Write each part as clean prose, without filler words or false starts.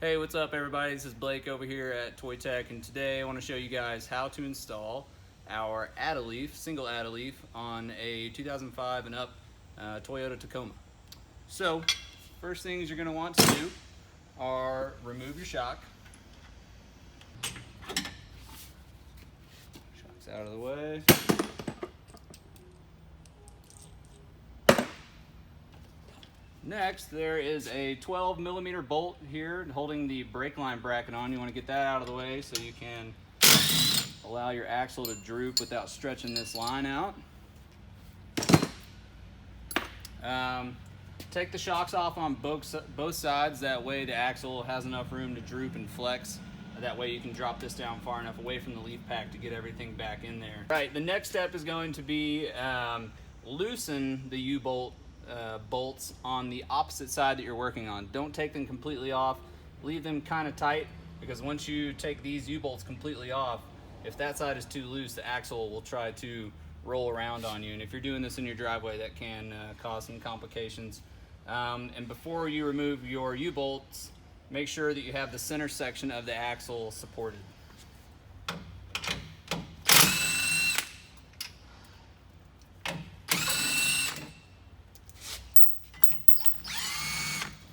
Hey, what's up everybody? This is Blake over here at ToyTec, and today I want to show you guys how to install our add-a-leaf, single add-a-leaf on a 2005 and up Toyota Tacoma. So, first things you're going to want to do are remove your shock. Shock's out of the way. Next, there is a 12mm bolt here holding the brake line bracket on. You want to get that out of the way so you can allow your axle to droop without stretching this line out. Take the shocks off on both sides. That way the axle has enough room to droop and flex. That way you can drop this down far enough away from the leaf pack to get everything back in there. Right, the next step is going to be loosen the U-bolt bolts on the opposite side that you're working on. Don't take them completely off. Leave them kind of tight, because once you take these U-bolts completely off, if that side is too loose, the axle will try to roll around on you. And if you're doing this in your driveway, that can cause some complications. And before you remove your U-bolts, make sure that you have the center section of the axle supported.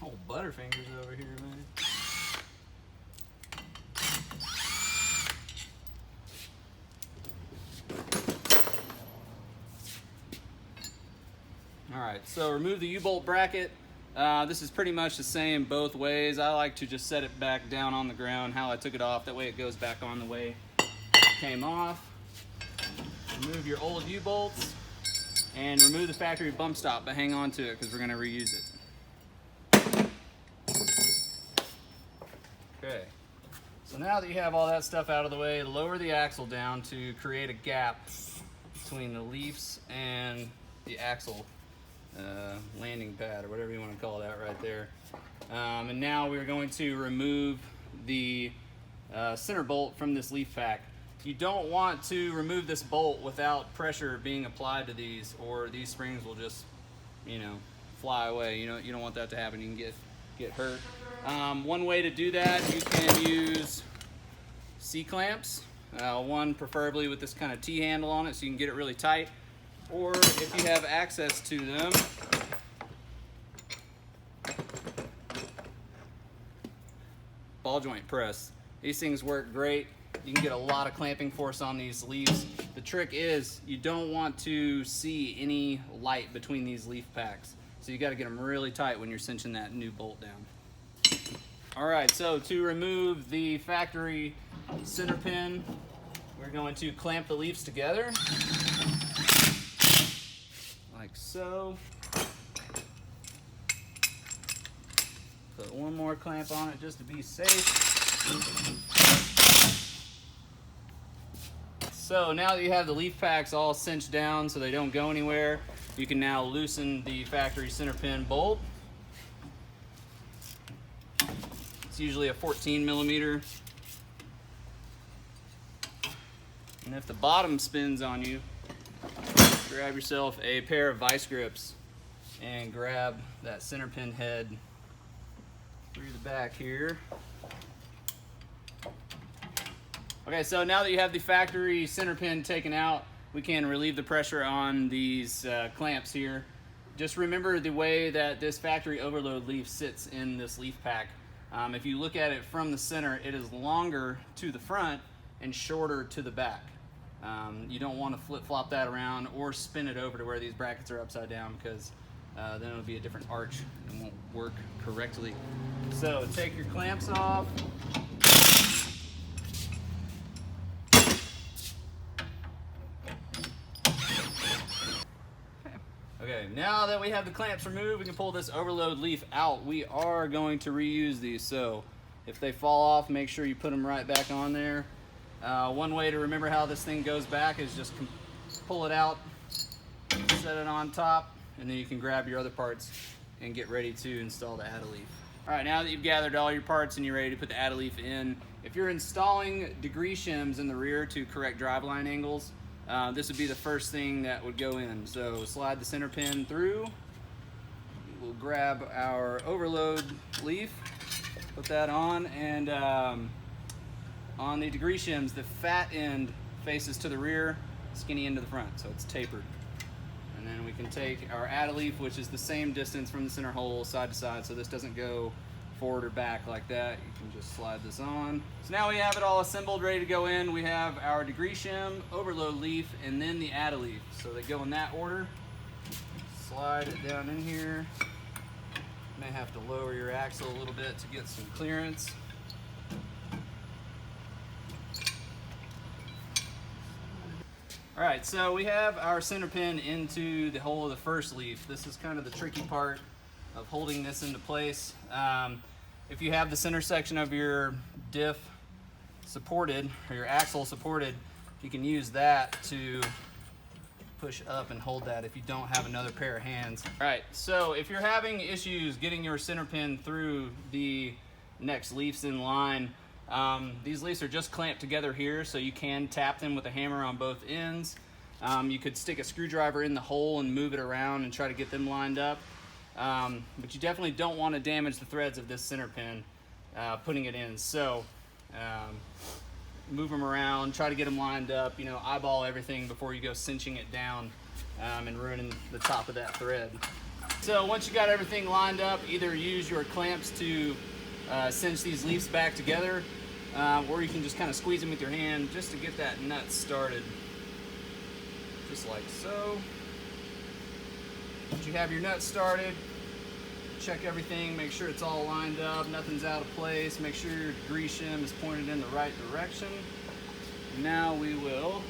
Oh, Butterfingers over here, man. Alright, so remove the U-bolt bracket. This is pretty much the same both ways. I like to just set it back down on the ground how I took it off. That way it goes back on the way it came off. Remove your old U-bolts and remove the factory bump stop, but hang on to it because we're going to reuse it. Okay, so now that you have all that stuff out of the way, lower the axle down to create a gap between the leaves and the axle landing pad, or whatever you want to call that right there. And now we're going to remove the center bolt from this leaf pack. You don't want to remove this bolt without pressure being applied to these, or these springs will just, fly away. You don't want that to happen. You can get hurt. One way to do that, you can use C-clamps. One preferably with this kind of T-handle on it so you can get it really tight. Or if you have access to them, ball joint press. These things work great. You can get a lot of clamping force on these leaves. The trick is you don't want to see any light between these leaf packs. So you got to get them really tight when you're cinching that new bolt down. Alright, so to remove the factory center pin, we're going to clamp the leaves together. Like so. Put one more clamp on it just to be safe. So now that you have the leaf packs all cinched down so they don't go anywhere, you can now loosen the factory center pin bolt. It's usually a 14mm. And if the bottom spins on you, grab yourself a pair of vice grips and grab that center pin head through the back here. Okay, so now that you have the factory center pin taken out, we can relieve the pressure on these clamps here. Just remember the way that this factory overload leaf sits in this leaf pack. If you look at it from the center, it is longer to the front and shorter to the back. You don't want to flip-flop that around or spin it over to where these brackets are upside down, because then it'll be a different arch and won't work correctly. So take your clamps off. Okay, now that we have the clamps removed, we can pull this overload leaf out. We are going to reuse these, so if they fall off, make sure you put them right back on there. One way to remember how this thing goes back is just pull it out, set it on top, and then you can grab your other parts and get ready to install the add-a-leaf. Alright, now that you've gathered all your parts and you're ready to put the add-a-leaf in, if you're installing degree shims in the rear to correct driveline angles, this would be the first thing that would go in. So slide the center pin through. We'll grab our overload leaf, Put that on, and on the degree shims, the fat end faces to the rear, skinny end to the front, so it's tapered. And then we can take our add-a-leaf, which is the same distance from the center hole side to side, so this doesn't go forward or back like that. You can just slide this on. So now we have it all assembled, ready to go in. We have our degree shim, overload leaf, and then the add-a-leaf. So they go in that order. Slide it down in here. May have to lower your axle a little bit to get some clearance. All right, so we have our center pin into the hole of the first leaf. This is kind of the tricky part of holding this into place. If you have the center section of your diff supported, or your axle supported, you can use that to push up and hold that if you don't have another pair of hands. All right, so if you're having issues getting your center pin through the next leafs in line, these leaves are just clamped together here, so you can tap them with a hammer on both ends. You could stick a screwdriver in the hole and move it around and try to get them lined up. But you definitely don't want to damage the threads of this center pin putting it in. So move them around, try to get them lined up, you know, eyeball everything before you go cinching it down and ruining the top of that thread. So once you got everything lined up, either use your clamps to cinch these leaves back together, or you can just kind of squeeze them with your hand just to get that nut started, just like so. Once you have your nut started, check everything, make sure it's all lined up, nothing's out of place, make sure your degree shim is pointed in the right direction. Now we will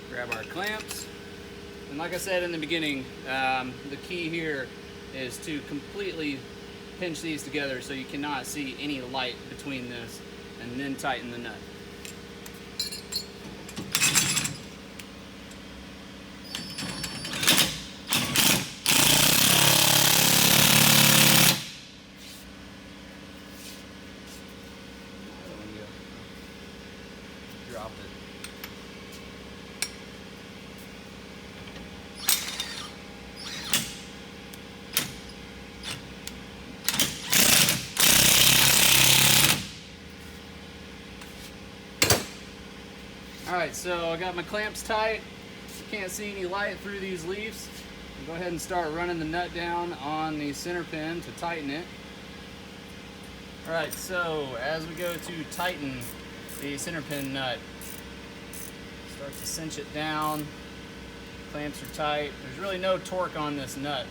grab our clamps, and like I said in the beginning, the key here is to completely pinch these together so you cannot see any light between this, and then tighten the nut. Dropped it. Alright, so I got my clamps tight. Can't see any light through these leaves. Go ahead and start running the nut down on the center pin to tighten it. Alright, so as we go to tighten the center pin nut, start to cinch it down. Clamps are tight. There's really no torque on this nut.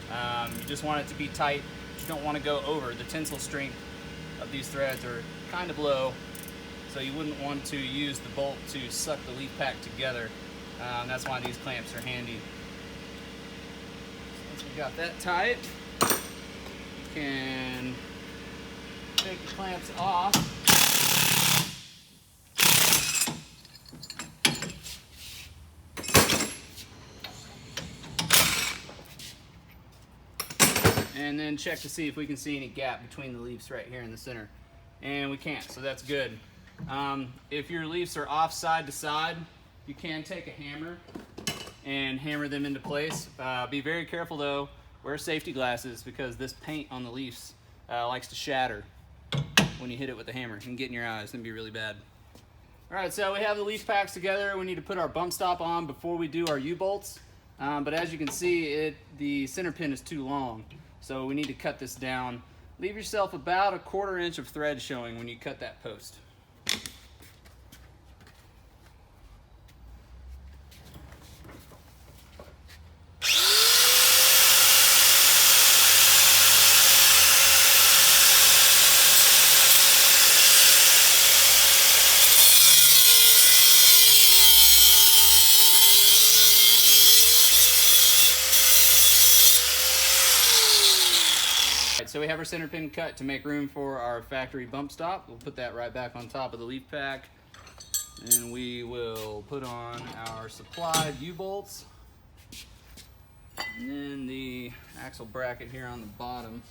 You just want it to be tight. You don't want to go over. The tensile strength of these threads are kind of low, so you wouldn't want to use the bolt to suck the leaf pack together. That's why these clamps are handy. So once we got that tight, you can take the clamps off. And then check to see if we can see any gap between the leaves right here in the center. And we can't, so that's good. If your leaves are off side to side, you can take a hammer and hammer them into place. Be very careful though, wear safety glasses, because this paint on the leaves likes to shatter when you hit it with the hammer. It can get in your eyes and be really bad. All right, so we have the leaf packs together. We need to put our bump stop on before we do our U-bolts. But as you can see, the center pin is too long. So we need to cut this down. Leave yourself about 1/4 inch of thread showing when you cut that post. So we have our center pin cut to make room for our factory bump stop. We'll put that right back on top of the leaf pack. And we will put on our supplied U-bolts. And then the axle bracket here on the bottom.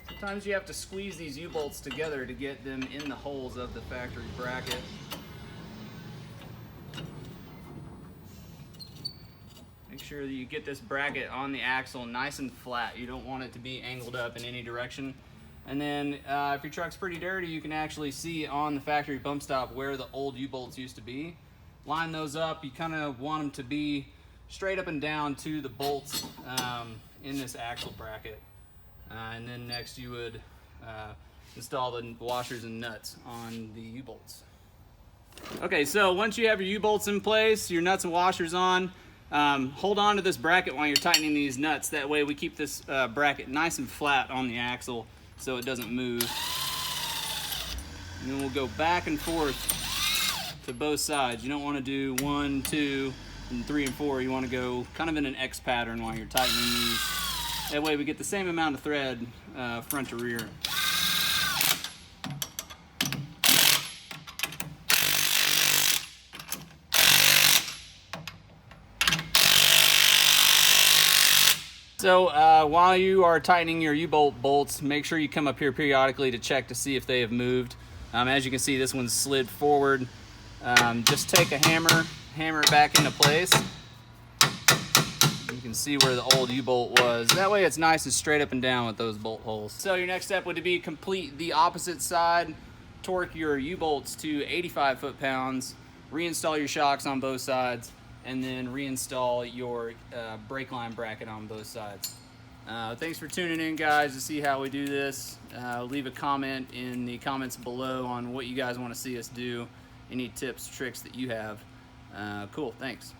Sometimes you have to squeeze these U-bolts together to get them in the holes of the factory bracket. Make sure that you get this bracket on the axle nice and flat. You don't want it to be angled up in any direction. And then if your truck's pretty dirty, you can actually see on the factory bump stop where the old U-bolts used to be. Line those up. You kind of want them to be straight up and down to the bolts in this axle bracket. And then next you would install the washers and nuts on the U-bolts. Okay, so once you have your U-bolts in place, your nuts and washers on, hold on to this bracket while you're tightening these nuts. That way we keep this bracket nice and flat on the axle so it doesn't move. And then we'll go back and forth to both sides. You don't want to do 1, 2, and 3 and 4. You want to go kind of in an X pattern while you're tightening these. That way we get the same amount of thread front to rear. So while you are tightening your U-bolt bolts, make sure you come up here periodically to check to see if they have moved. As you can see, this one's slid forward. Just take a hammer it back into place. You can see where the old U-bolt was. That way it's nice and straight up and down with those bolt holes. So your next step would be complete the opposite side, torque your U-bolts to 85 foot-pounds, reinstall your shocks on both sides, and then reinstall your brake line bracket on both sides. Thanks for tuning in, guys, to see how we do this. Leave a comment in the comments below on what you guys want to see us do, any tips, tricks that you have. Cool, thanks.